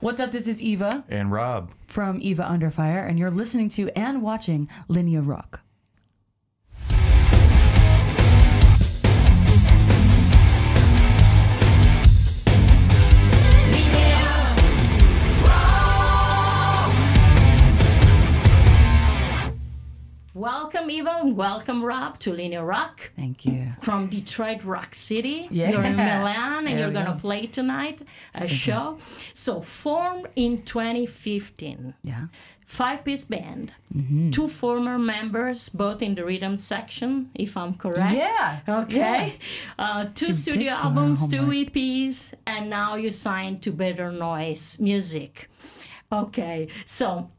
What's up? This is Eva. And Rob. From Eva Under Fire, and you're listening to and watching LINEA ROCK. Welcome, Eva, and welcome, Rob, to LINEA ROCK. Thank you. From Detroit Rock City. Yeah. You're in Milan, and There you're we going to go. play tonight a show. So, formed in 2015. Yeah. 5-piece band. 2 former members, both in the rhythm section, if I'm correct. Yeah. Okay. Yeah. 2 She studio did do her albums, 2 homework. EPs, and now you signed to Better Noise Music. Okay. So,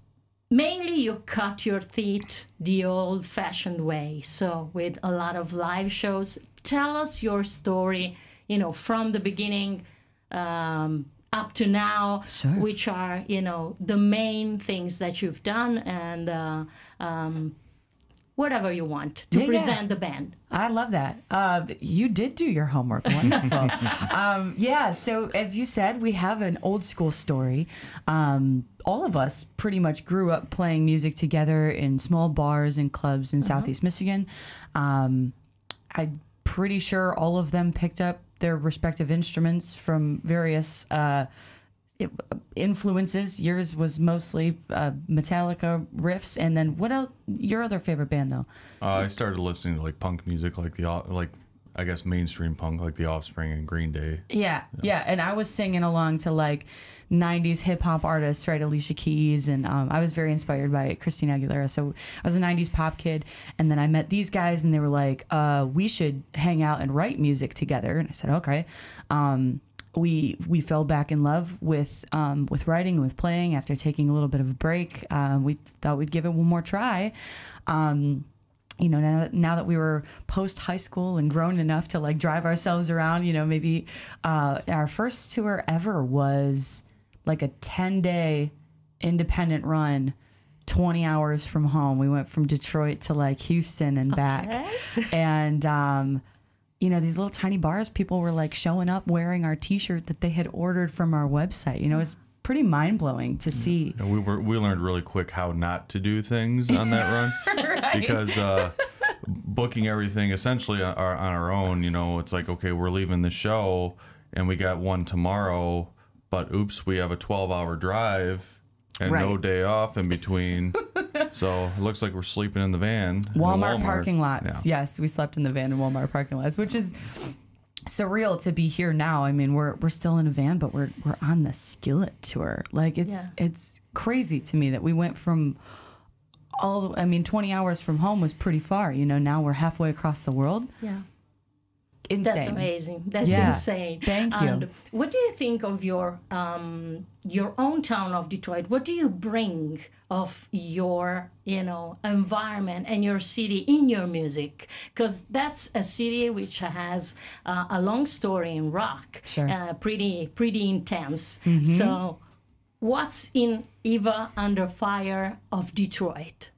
mainly you cut your teeth the old-fashioned way, so with a lot of live shows. Tell us your story, you know, from the beginning up to now, Sure. which are, you know, the main things that you've done, and whatever you want to present the band. I love that. You did do your homework. Wonderful. Yeah, so as you said, we have an old school story. All of us pretty much grew up playing music together in small bars and clubs in Southeast Michigan. I'm pretty sure all of them picked up their respective instruments from various influences. Yours was mostly Metallica riffs, and then what else? Your other favorite band, though? I started listening to like punk music, like I guess mainstream punk, like The Offspring and Green Day. Yeah, and I was singing along to like 90s hip hop artists, right? Alicia Keys, and I was very inspired by Christina Aguilera. So I was a 90s pop kid, and then I met these guys, and they were like, we should hang out and write music together. And I said, okay. We fell back in love with writing and with playing after taking a little bit of a break. We thought we'd give it one more try. You know, now that we were post high school and grown enough to like drive ourselves around, you know, maybe our first tour ever was like a 10-day independent run, 20 hours from home. We went from Detroit to like Houston and back. And you know, these little tiny bars, people were like showing up wearing our t-shirt that they had ordered from our website. You know, it's pretty mind-blowing to see. And we learned really quick how not to do things on that run. Right. Because booking everything essentially on our own, you know, it's like, okay, we're leaving the show and we got one tomorrow, but oops, we have a 12-hour drive and no day off in between. So it looks like we're sleeping in the van. Walmart parking lots. Yeah. Yes, we slept in the van in Walmart parking lots, which is surreal to be here now. I mean, we're still in a van, but we're on the Skillet tour. Like it's crazy to me that we went from 20 hours from home was pretty far. You know, now we're halfway across the world. Yeah. Insane. That's amazing. That's insane. Thank you. And what do you think of your own town of Detroit? What do you bring of your, you know, environment and your city in your music? Because that's a city which has a long story in rock. Sure. Pretty intense. So what's in Eva Under Fire of Detroit?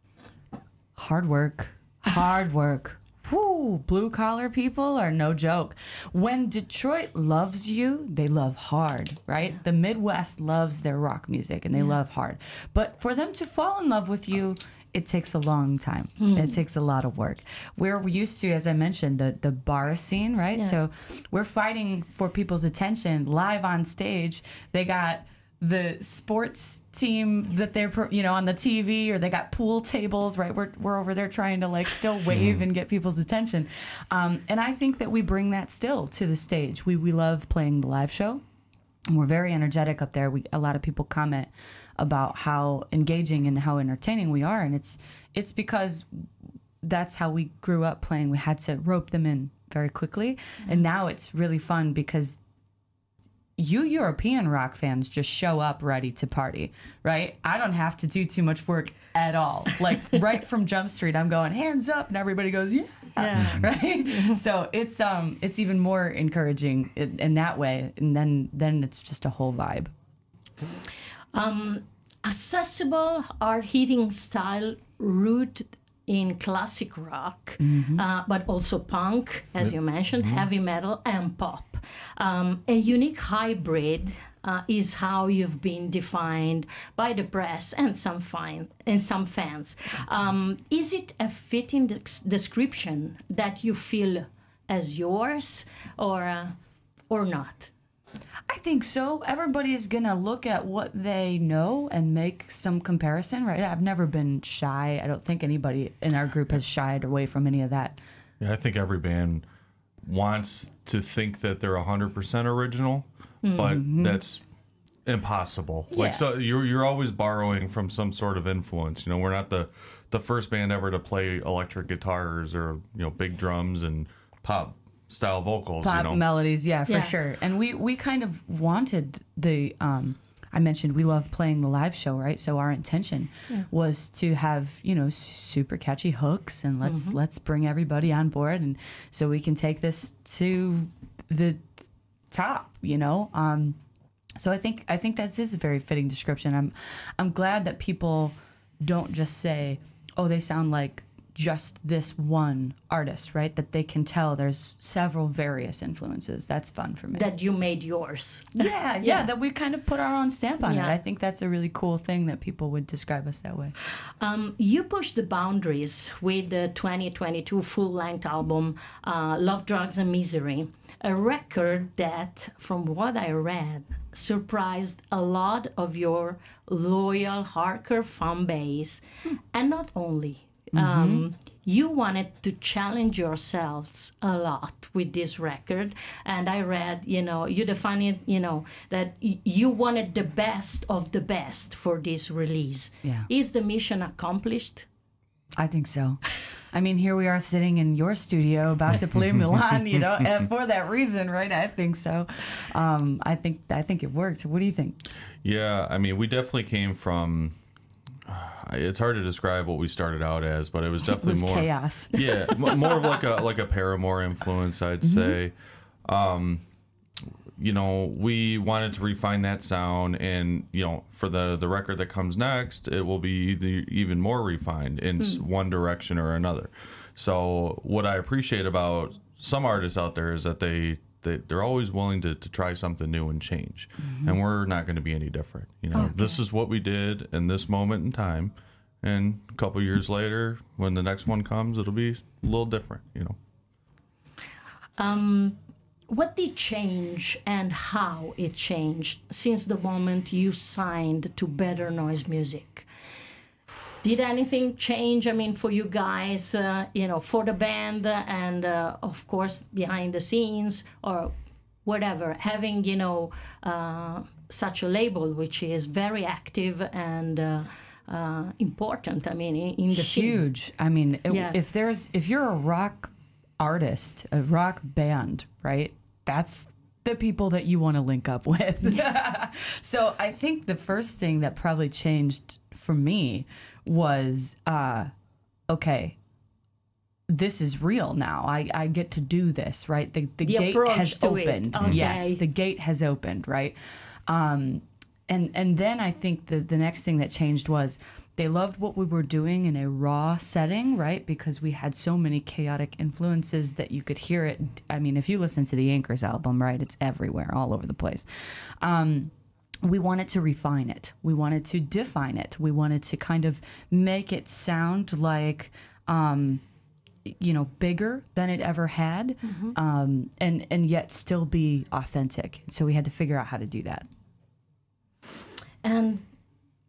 Hard work. Hard work. Whew, blue collar people are no joke. When Detroit loves you, they love hard, right? Yeah. The Midwest loves their rock music and they love hard. But for them to fall in love with you, it takes a long time. It takes a lot of work. We're used to, as I mentioned, the bar scene, right? Yeah. So we're fighting for people's attention live on stage. They got the sports team that they're, you know, on the TV, or they got pool tables, right? We're over there trying to like still wave and get people's attention. And I think that we bring that still to the stage. We love playing the live show. And we're very energetic up there. A lot of people comment about how engaging and how entertaining we are. And it's because that's how we grew up playing. We had to rope them in very quickly. And now it's really fun because you European rock fans just show up ready to party, right? I don't have to do too much work at all. Like right from Jump Street, I'm going hands up, and everybody goes yeah. Right. So it's even more encouraging in that way, and then it's just a whole vibe. Accessible, hard-hitting style rooted in classic rock, but also punk, as you mentioned, heavy metal, and pop. A unique hybrid is how you've been defined by the press and some fans. Is it a fitting description that you feel as yours, or not? I think so. Everybody is going to look at what they know and make some comparison, right? I've never been shy. I don't think anybody in our group has shied away from any of that. Yeah, I think every band wants to think that they're 100% original, but that's impossible. Yeah. Like, so you're always borrowing from some sort of influence. You know, we're not the first band ever to play electric guitars or, you know, big drums and pop style vocals, Pop you know, melodies, yeah, for sure. And we kind of wanted the I mentioned we love playing the live show, right? So our intention was to have, you know, super catchy hooks, and let's bring everybody on board, and so we can take this to the top, you know. So I think that is a very fitting description. I'm glad that people don't just say, oh, they sound like just this one artist, right? That they can tell there's several various influences. That's fun for me. That you made yours. Yeah, that we kind of put our own stamp on it. Yeah. I think that's a really cool thing that people would describe us that way. You pushed the boundaries with the 2022 full-length album, Love, Drugs, and Misery, a record that, from what I read, surprised a lot of your loyal hardcore fan base. And not only. You wanted to challenge yourselves a lot with this record, and I read, you know, you define it, you know, that you wanted the best of the best for this release. Yeah. Is the mission accomplished? I think so. I mean, here we are sitting in your studio about to play Milan, you know, and for that reason, right? I think so. I think it worked. What do you think? Yeah, I mean, we definitely came from. It's hard to describe what we started out as, but it was definitely more chaos. Yeah, more of like a Paramore influence, I'd say. You know, we wanted to refine that sound, and you know, for the record that comes next, it will be even more refined in one direction or another. So what I appreciate about some artists out there is that they're always willing to try something new and change, and we're not going to be any different. You know, this is what we did in this moment in time, and a couple years later, when the next one comes, it'll be a little different. You know. What did change and how it changed since the moment you signed to Better Noise Music? Did anything change, I mean, for you guys, you know, for the band and, of course, behind the scenes or whatever, having, you know, such a label which is very active and important, I mean, in the scene? Huge. I mean, if you're a rock artist, a rock band, right? That's the people that you want to link up with. So I think the first thing that probably changed for me was, okay, this is real now. I get to do this, right? The gate has opened. Okay. Yes, the gate has opened, right? And then I think the next thing that changed was they loved what we were doing in a raw setting, right? Because we had so many chaotic influences that you could hear it. I mean, if you listen to the Anchors album, right, it's everywhere, all over the place. We wanted to refine it. We wanted to define it. We wanted to kind of make it sound like, you know, bigger than it ever had, and yet still be authentic. So we had to figure out how to do that. And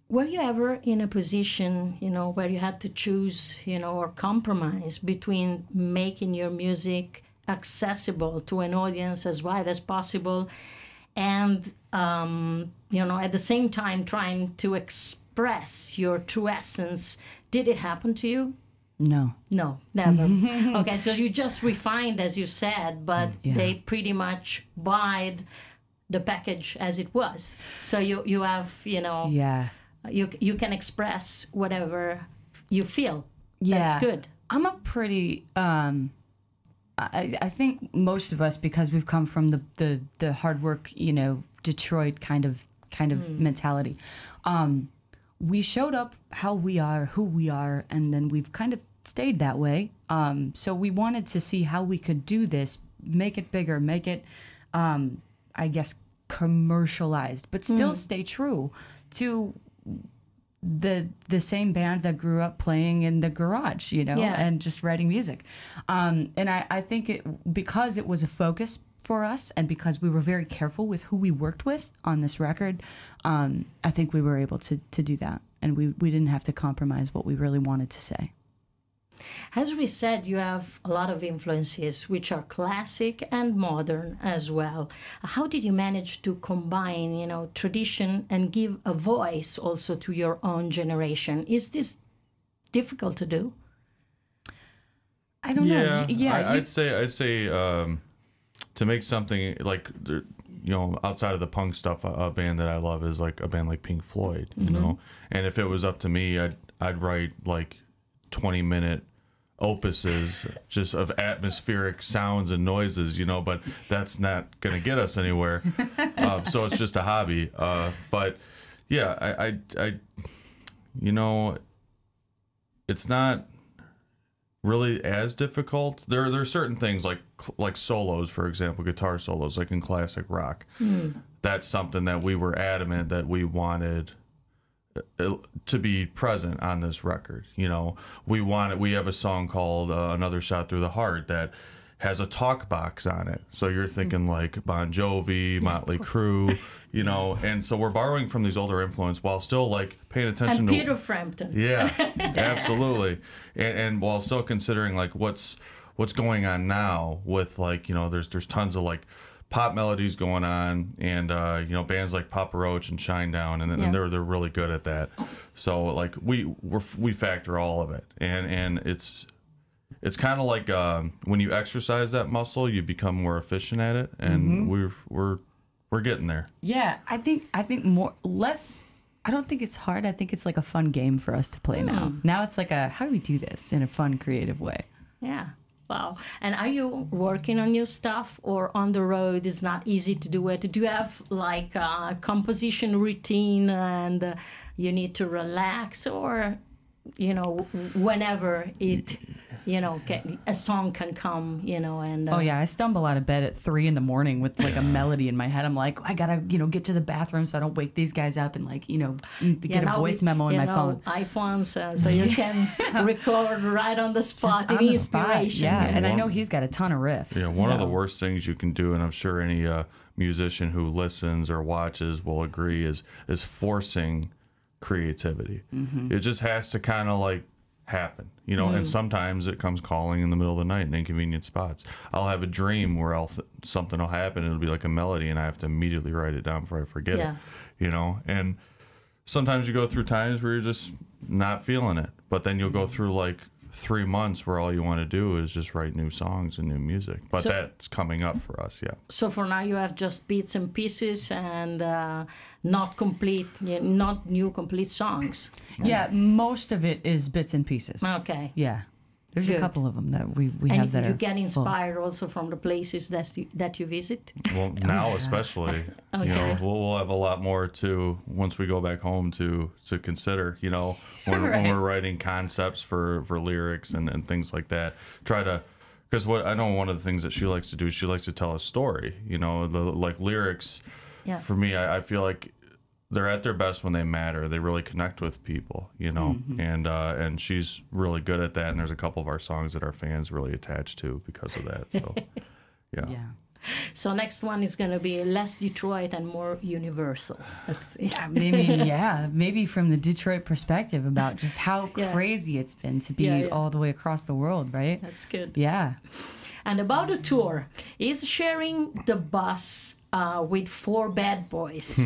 were you ever in a position, you know, where you had to choose, you know, or compromise between making your music accessible to an audience as wide as possible and, you know, at the same time trying to express your true essence? Did it happen to you? No. No, never. Okay, so you just refined, as you said, but they pretty much buyed the package as it was. So you have, you know... Yeah. You can express whatever you feel. Yeah. That's good. I'm a pretty I think most of us, because we've come from the hard work, you know, Detroit kind of mentality. We showed up how we are, who we are, and then we've kind of stayed that way. So we wanted to see how we could do this, make it bigger, make it, I guess, commercialized, but still stay true to the same band that grew up playing in the garage, you know, and just writing music. And I think because it was a focus for us, and because we were very careful with who we worked with on this record, I think we were able to do that, and we didn't have to compromise what we really wanted to say. As we said, you have a lot of influences, which are classic and modern as well. How did you manage to combine, you know, tradition and give a voice also to your own generation? Is this difficult to do? I don't know. Yeah, I'd say to make something like, you know, outside of the punk stuff, a band that I love is like a band like Pink Floyd, you know. And if it was up to me, I'd write like 20-minute opuses just of atmospheric sounds and noises, you know, but that's not gonna get us anywhere. So it's just a hobby. But yeah, I you know, it's not really as difficult. There are certain things like solos, for example, guitar solos, like in classic rock. That's something that we were adamant that we wanted to be present on this record. You know, we have a song called Another Shot Through the Heart that has a talk box on it, so you're thinking like Bon Jovi, Motley Crue, you know. And so we're borrowing from these older influences while still like paying attention and to Peter Frampton. Yeah, absolutely. And while still considering like what's going on now with, like, you know, there's tons of like pop melodies going on, and you know, bands like Papa Roach and Shinedown, and they're really good at that. So like we factor all of it, and it's kind of like when you exercise that muscle, you become more efficient at it, and we're getting there. Yeah, I think more less. I don't think it's hard. I think it's like a fun game for us to play now. Now it's like how do we do this in a fun, creative way? Yeah. Wow. And are you working on new stuff, or on the road is not easy to do it? Do you have like a composition routine and you need to relax, or, you know, whenever it, you know, a song can come, you know, and... Oh, yeah. I stumble out of bed at 3 a.m. with like a melody in my head. I'm like, I gotta, you know, get to the bathroom so I don't wake these guys up, and like, you know, get a voice memo in my phone. iPhones, so you can record right on the spot, on the inspiration. Spot, yeah, and I know he's got a ton of riffs. Yeah, one of the worst things you can do, and I'm sure any musician who listens or watches will agree, is forcing creativity. It just has to kind of like happen, you know. And sometimes it comes calling in the middle of the night in inconvenient spots. I'll have a dream where something will happen, and it'll be like a melody, and I have to immediately write it down before I forget it, you know. And sometimes you go through times where you're just not feeling it, but then you'll go through like 3 months where all you want to do is just write new songs and new music. But that's coming up for us. So for now you have just bits and pieces, and not new complete songs. Yeah, most of it is bits and pieces. Okay. Yeah. There's a couple of them that we and have that you are get inspired also from the places that you visit? Well, now especially, Okay. you know, we'll have a lot more to, once we go back home, to consider, you know, when we're writing concepts for lyrics and things like that. Try to, because what I know, one of the things that she likes to do is she likes to tell a story, you know, like lyrics. Yeah. For me, I feel like they're at their best when they matter. They really connect with people, you know, and she's really good at that. And there's a couple of our songs that our fans really attach to because of that. So, yeah. So next one is going to be less Detroit and more universal. Maybe from the Detroit perspective about just how crazy it's been to be all the way across the world, right? That's good. Yeah. And about the tour, is sharing the bus with 4 bad boys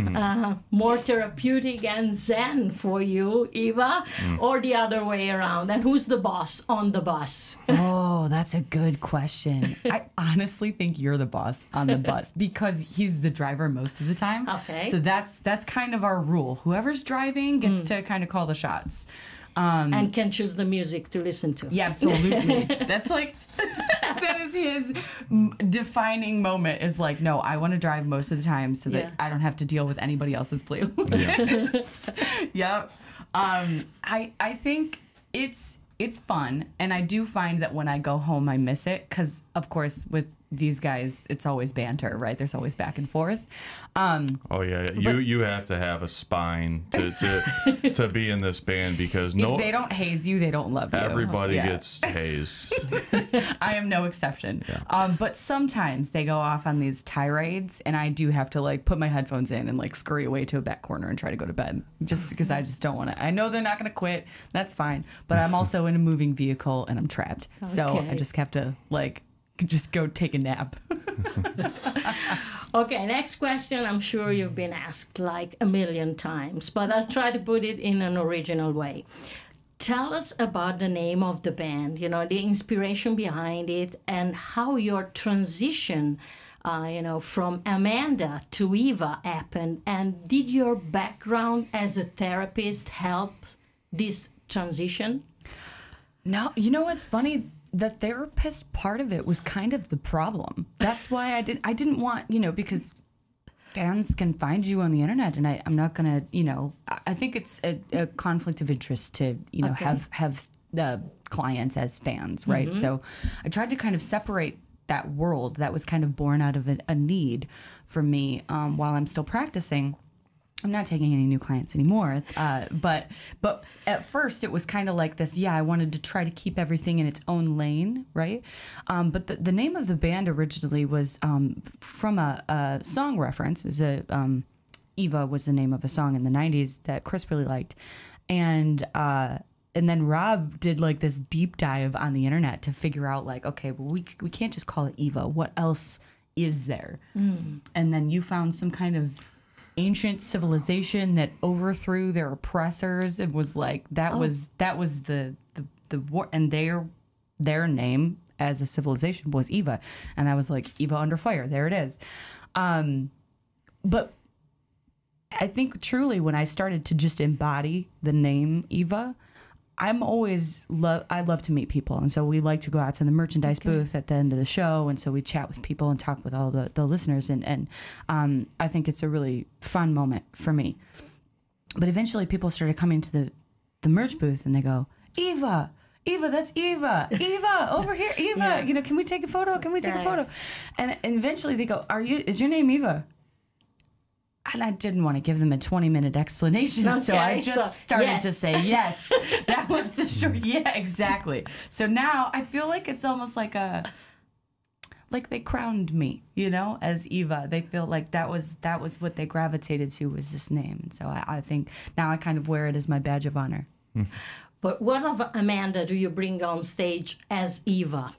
more therapeutic and zen for you, Eva, or the other way around? And who's the boss on the bus? Oh, that's a good question. I honestly think you're the boss on the bus because he's the driver most of the time. Okay. So that's kind of our rule. Whoever's driving gets to kind of call the shots. And can choose the music to listen to. Yeah, absolutely. That's like, that is his defining moment, is like, no, I want to drive most of the time so that I don't have to deal with anybody else's playlist. Yep. I think it's it's fun, and I do find that when I go home, I miss it because, of course, with these guys, it's always banter, right? There's always back and forth. Oh yeah, you have to have a spine to be in this band because if they don't haze you, they don't love you. Everybody gets hazed. I am no exception. Yeah. But sometimes they go off on these tirades, and I do have to like put my headphones in and like scurry away to a back corner and try to go to bed, just because I just don't want to. I know they're not going to quit. That's fine, but I'm also in a moving vehicle and I'm trapped, so I just have to like. Just go take a nap. Okay, next question. I'm sure you've been asked like a million times, but I'll try to put it in an original way. Tell us about the name of the band, you know, the inspiration behind it, and how your transition, you know, from Amanda to Eva happened. And did your background as a therapist help this transition? No, you know what's funny? The therapist part of it was kind of the problem. That's why I didn't want, you know, because fans can find you on the internet, and I'm not gonna, you know, I think it's a conflict of interest to, you know, have the clients as fans, right? Mm-hmm. So I tried to kind of separate that world that was kind of born out of a need for me while I'm still practicing. I'm not taking any new clients anymore, but at first it was kind of like this. Yeah, I wanted to try to keep everything in its own lane, right? But the name of the band originally was from a song reference. It was Eva was the name of a song in the '90s that Chris really liked, and then Rob did like this deep dive on the internet to figure out like, okay, well we can't just call it Eva. What else is there? And then you found some kind of ancient civilization that overthrew their oppressors. It was like that was the war, and their name as a civilization was Eva, and I was like, Eva under fire, there it is. But I think truly when I started to just embody the name Eva, I love to meet people, and so we like to go out to the merchandise booth at the end of the show, and so we chat with people and talk with all the listeners, and I think it's a really fun moment for me. But eventually people started coming to the merch booth, and they go, Eva, that's Eva, over here, Eva, you know, can we take a photo? Can we take a photo? And eventually they go, is your name Eva? And I didn't want to give them a 20-minute explanation, so I just started to say yes. That was the short. Yeah, exactly. So now I feel like it's almost like they crowned me, you know, as Eva. They feel like that was what they gravitated to, was this name. And so I think now I kind of wear it as my badge of honor. But what of Amanda do you bring on stage as Eva?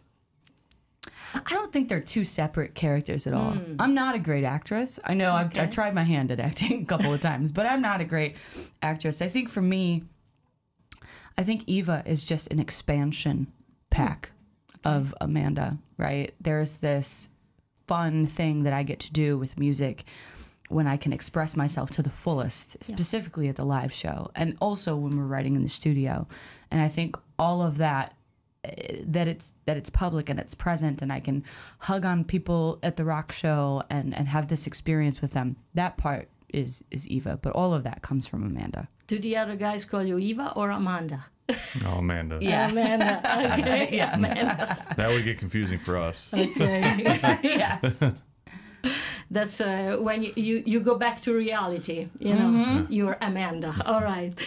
I don't think they're two separate characters at all. I'm not a great actress. I know I've tried my hand at acting a couple of times, but I'm not a great actress. I think for me, Eva is just an expansion pack of Amanda, right? There's this fun thing that I get to do with music when I can express myself to the fullest, specifically at the live show, and also when we're writing in the studio. And I think all of that it's public and it's present, and I can hug on people at the rock show and have this experience with them. That part is Eva, but all of that comes from Amanda. Do the other guys call you Eva or Amanda? No, Amanda. Yeah. Amanda. Okay. Yeah. Amanda. That would get confusing for us. Okay. Yes. That's when you go back to reality, you know, you're Amanda. All right.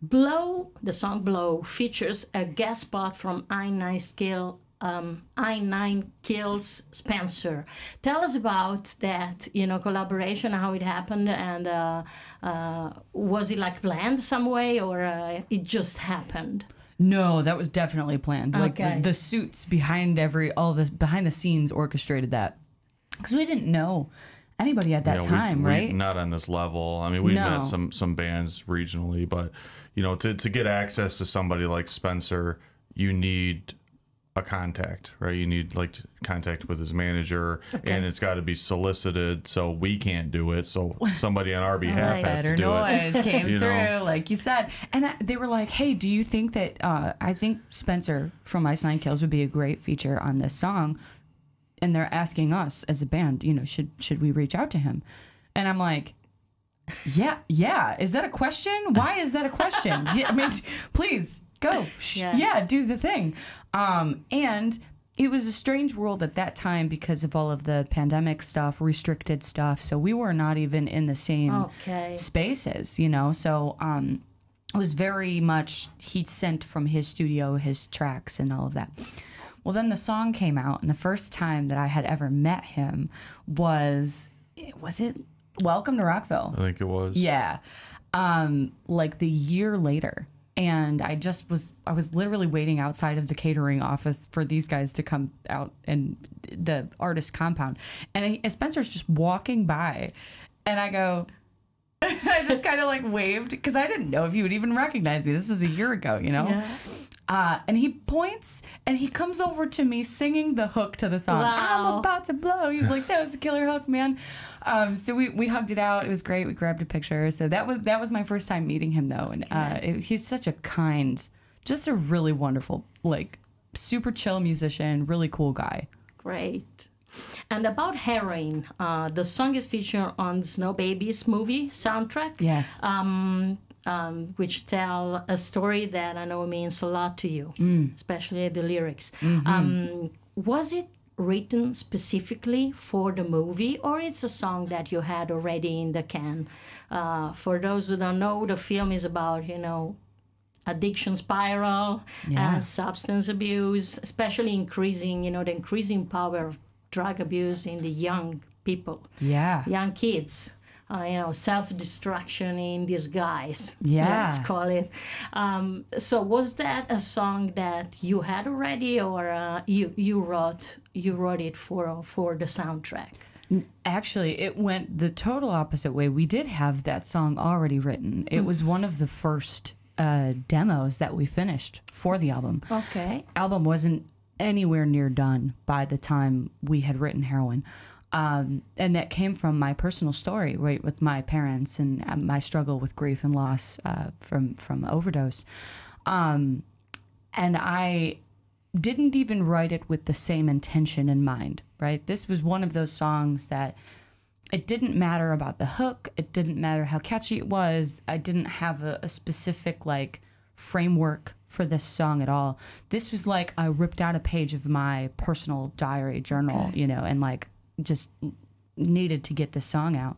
Blow, the song Blow, features a guest spot from I9 Kills Spencer. Tell us about that, you know, collaboration, how it happened, and was it like planned some way, or it just happened? No, that was definitely planned. Like the suits behind behind the scenes orchestrated that, because we didn't know anybody at that time, right? Not on this level. I mean, we met some bands regionally, but you know, to get access to somebody like Spencer, you need a contact, right? You need like contact with his manager, and it's got to be solicited. So we can't do it. So somebody on our behalf has to do it. Noise came through, like you said, and they were like, "Hey, do you think that I think Spencer from I9 Kills would be a great feature on this song?" And they're asking us as a band, you know, should we reach out to him? And I'm like, yeah. Is that a question? Why is that a question? I mean, please go. Yeah, do the thing. And it was a strange world at that time because of all of the pandemic stuff, restricted stuff. So we were not even in the same spaces, you know. So it was very much, he sent from his studio his tracks and all of that. Well, then the song came out, and the first time that I had ever met him was it Welcome to Rockville? I think it was. Yeah. Like the year later. And I was literally waiting outside of the catering office for these guys to come out and the artist compound. And Spencer's just walking by, and I go, I just kind of like waved because I didn't know if he would even recognize me. This was a year ago, you know? Yeah. And he points and he comes over to me singing the hook to the song. Wow. I'm about to blow. He's like, that was a killer hook, man. So we hugged it out. It was great. We grabbed a picture. So that was my first time meeting him, though. And he's such a kind, just a really wonderful, like super chill musician, really cool guy. Great. And about Heroin, the song is featured on Snow Babies movie soundtrack. Yes. Which tell a story that I know means a lot to you, especially the lyrics. Was it written specifically for the movie, or it's a song that you had already in the can? For those who don't know, the film is about, you know, addiction spiral, substance abuse, especially increasing, you know, the increasing power of drug abuse in the young people, young kids. You know, self-destruction in disguise, let's call it. So was that a song that you had already, or you wrote it for the soundtrack? Actually, it went the total opposite way. We did have that song already written. It was one of the first demos that we finished for the album. Okay. Album wasn't anywhere near done by the time we had written Heroin. And that came from my personal story, right, with my parents and my struggle with grief and loss from overdose. And I didn't even write it with the same intention in mind, right? This was one of those songs that it didn't matter about the hook. It didn't matter how catchy it was. I didn't have a specific, like, framework for this song at all. This was like I ripped out a page of my personal diary journal, you know, and, like, just needed to get this song out.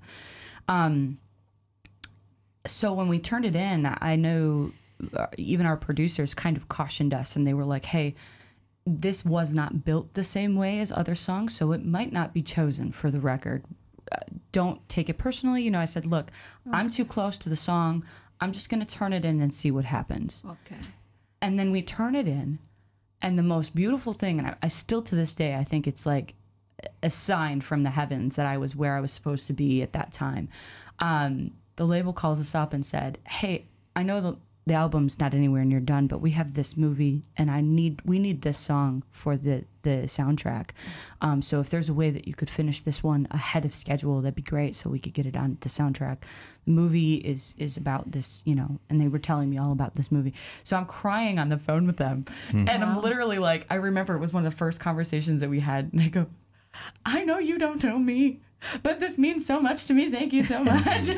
So when we turned it in, I know even our producers kind of cautioned us, and they were like, hey, this was not built the same way as other songs, so it might not be chosen for the record. Don't take it personally. You know, I said, look, I'm too close to the song. I'm just going to turn it in and see what happens. Okay. And then we turn it in, and the most beautiful thing, and I still to this day, I think it's like a sign from the heavens that I was where I was supposed to be at that time. The label calls us up and said, hey, I know the album's not anywhere near done, but we have this movie, and we need this song for the soundtrack. So if there's a way that you could finish this one ahead of schedule, that'd be great, so we could get it on the soundtrack. The movie is about this, you know, and they were telling me all about this movie. So I'm crying on the phone with them, and I'm literally like, I remember it was one of the first conversations that we had, and I go, I know you don't know me, but this means so much to me. Thank you so much.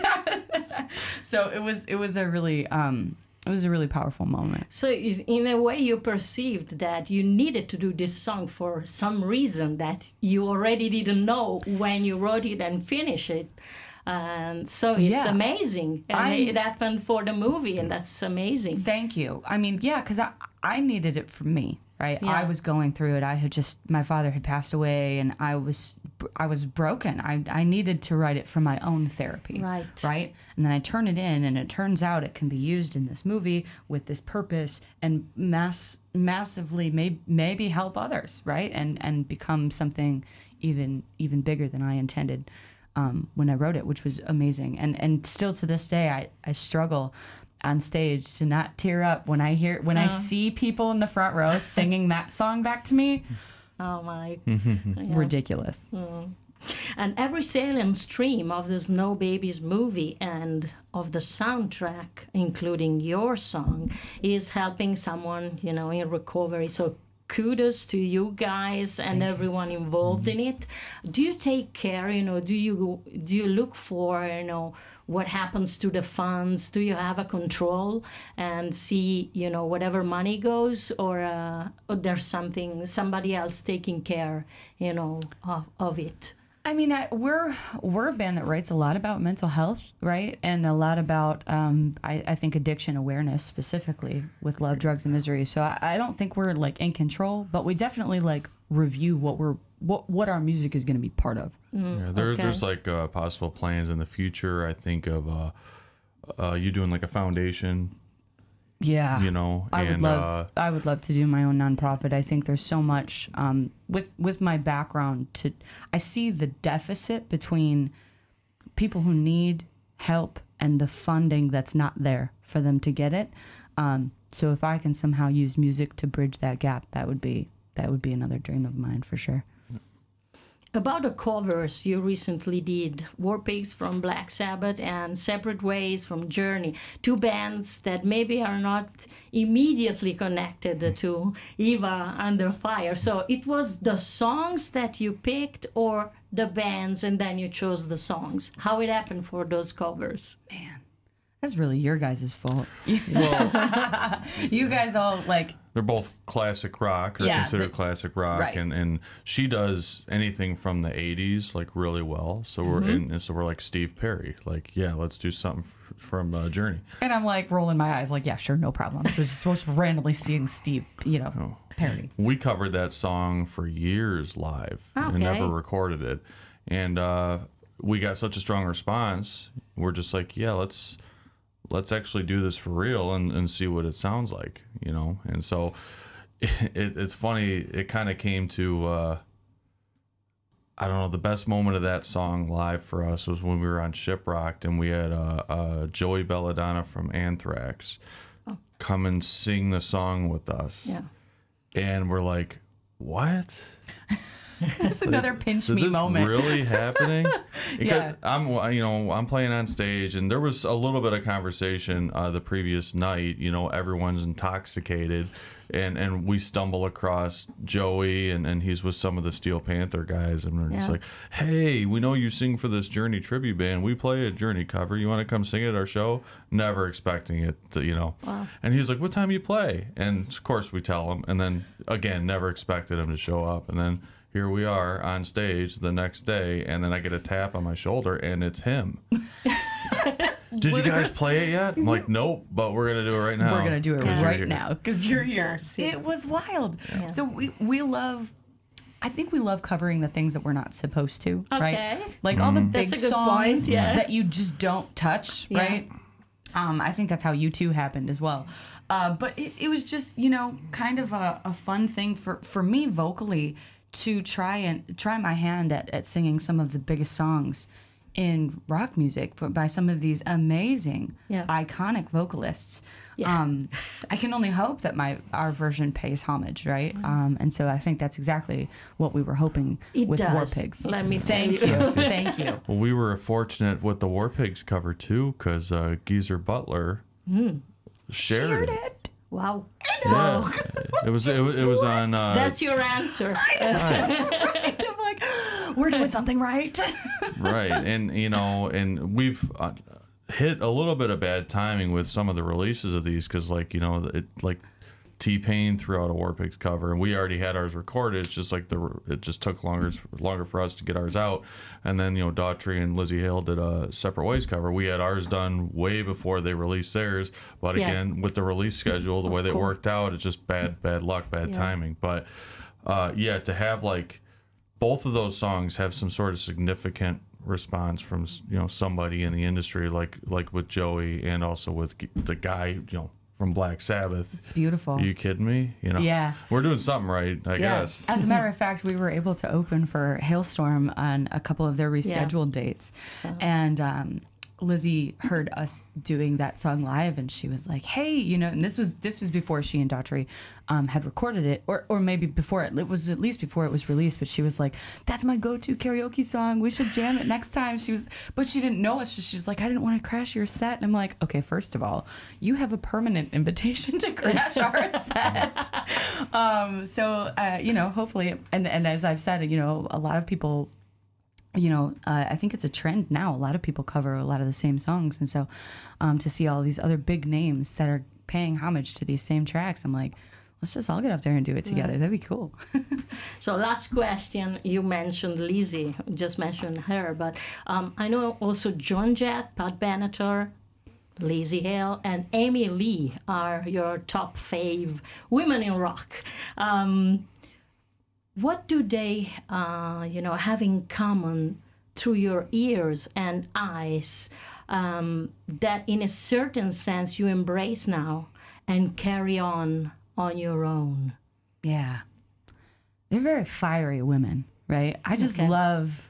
So it was a really powerful moment. So in a way you perceived that you needed to do this song for some reason that you already didn't know when you wrote it and finished it. And so it's amazing. And it happened for the movie, and that's amazing. Thank you. I mean, yeah, because I needed it for me. Right, I was going through it. My father had passed away, and I was broken. I needed to write it for my own therapy. Right, and then I turn it in, and it turns out it can be used in this movie with this purpose and massively maybe help others, right, and become something even bigger than I intended when I wrote it, which was amazing. And still to this day, I struggle on stage to not tear up when I see people in the front row singing that song back to me. Oh my. Ridiculous. And every sale and stream of the Snow Babies movie and of the soundtrack, including your song, is helping someone, you know, in recovery. So kudos to you guys and everyone involved in it. Do you take care, do you look for, what happens to the funds? Do you have a control and see, whatever money goes, or there's somebody else taking care, of it? I mean, we're a band that writes a lot about mental health, right? And a lot about, I think, addiction awareness, specifically with Love, Drugs, and Misery. So I don't think we're like in control, but we definitely like review what our music is going to be part of. Yeah, there's like possible plans in the future. I think of you doing like a foundation. Yeah, I would love to do my own nonprofit. I think there's so much with my background I see the deficit between people who need help and the funding that's not there for them to get it. So if I can somehow use music to bridge that gap, that would be another dream of mine for sure. About the covers, you recently did War Pigs from Black Sabbath and Separate Ways from Journey, two bands that maybe are not immediately connected to Eva Under Fire. So it was the songs that you picked or the bands and then you chose the songs? How it happened for those covers? Man, that's really your guys' fault. Well, you guys all like... They're both classic rock, or considered classic rock, right. and she does anything from the '80s like really well. So we're like Steve Perry, like let's do something from Journey. And I'm like rolling my eyes, like sure, no problem. So just supposed to randomly seeing Steve, Perry. We covered that song for years live and never recorded it, and we got such a strong response. We're just like, let's actually do this for real and see what it sounds like, And so it's funny. It kind of came to, I don't know, the best moment of that song live for us was when we were on Shiprocked and we had Joey Belladonna from Anthrax come and sing the song with us. Yeah. And we're like, what? That's another pinch me moment. Is this really happening? Because I'm playing on stage, and there was a little bit of conversation the previous night. Everyone's intoxicated, and we stumble across Joey, and he's with some of the Steel Panther guys, and we're just like, hey, we know you sing for this Journey tribute band. We play a Journey cover. You want to come sing at our show? Never expecting it to, Wow. And he's like, what time you play? And of course we tell him, and then again, never expected him to show up, and then here we are on stage the next day, and then I get a tap on my shoulder, and it's him. Did you guys play it yet? I'm like, nope, but we're going to do it right now. We're going to do it right now because you're here. It was wild. Yeah. So we love... I think we love covering the things that we're not supposed to, right? Like all the big songs that you just don't touch, right? I think that's how U2 happened as well. But it was just, kind of a fun thing for me vocally to try my hand at singing some of the biggest songs in rock music by some of these amazing, iconic vocalists. Yeah. I can only hope that our version pays homage, right? And so I think that's exactly what we were hoping with War Pigs. Let me thank you. Thank you. Well, we were fortunate with the War Pigs cover too, because Geezer Butler shared it. Wow. Yeah. It was on... That's your answer. Right. I'm like, we're doing something right. Right. And, and we've hit a little bit of bad timing with some of the releases of these because, T-Pain threw out a War Pigs cover, and we already had ours recorded. It's just like it just took longer for us to get ours out. And then Daughtry and Lzzy Hale did a Separate Ways cover. We had ours done way before they released theirs. But again, with the release schedule, the way they worked out, it's just bad luck, bad timing. But to have both of those songs have some sort of significant response from somebody in the industry, like with Joey and also with the guy from Black Sabbath. It's beautiful. Are you kidding me? Yeah. We're doing something right, I guess. As a matter of fact, we were able to open for Hailstorm on a couple of their rescheduled dates. So. And Lzzy heard us doing that song live, and she was like, "Hey, you know," and this was before she and Daughtry had recorded it, or maybe before it was at least before it was released. But she was like, "That's my go-to karaoke song. We should jam it next time." But she didn't know us. She's like, "I didn't want to crash your set," and I'm like, "Okay, first of all, you have a permanent invitation to crash our set." You know, hopefully, and as I've said, you know, a lot of people. You know, I think it's a trend now. A lot of people cover a lot of the same songs. And so to see all these other big names that are paying homage to these same tracks, I'm like, let's just all get up there and do it together. That'd be cool. So last question, you mentioned Lzzy, just mentioned her, but I know also Joan Jett, Pat Benatar, Lzzy Hale, and Amy Lee are your top fave women in rock. What do they, you know, have in common through your ears and eyes that in a certain sense you embrace now and carry on your own? Yeah. They're very fiery women, right? I just love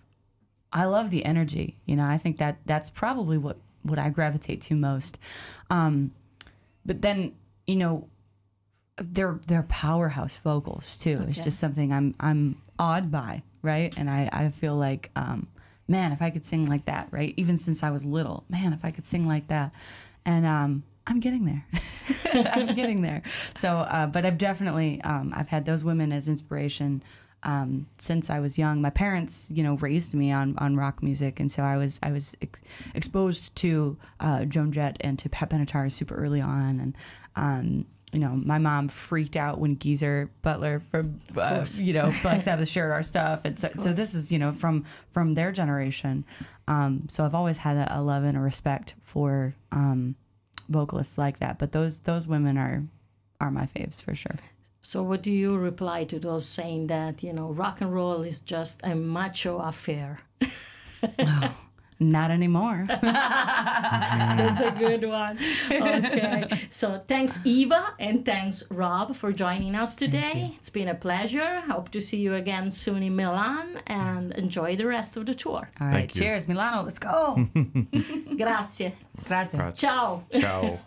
the energy. You know, I think that's probably what I gravitate to most. But then, you know, they're powerhouse vocals too. It's just something I'm awed by, right? And I feel like, man, if I could sing like that, right? Even since I was little, man, if I could sing like that. And I'm getting there. I'm getting there. So, but I've definitely I've had those women as inspiration since I was young. My parents, you know, raised me on rock music, and so I was exposed to Joan Jett and to Pat Benatar super early on, and you know, my mom freaked out when Geezer Butler from, you know, Black Sabbath shared our stuff. And so this is, you know, from their generation. So I've always had a love and a respect for vocalists like that. But those women are my faves for sure. So what do you reply to those saying that, you know, rock and roll is just a macho affair? Oh. Not anymore. That's a good one. Okay. So thanks, Eva, and thanks, Rob, for joining us today. It's been a pleasure. Hope to see you again soon in Milan, and enjoy the rest of the tour. All right. Cheers, Milano. Let's go. Grazie. Grazie. Ciao. Ciao.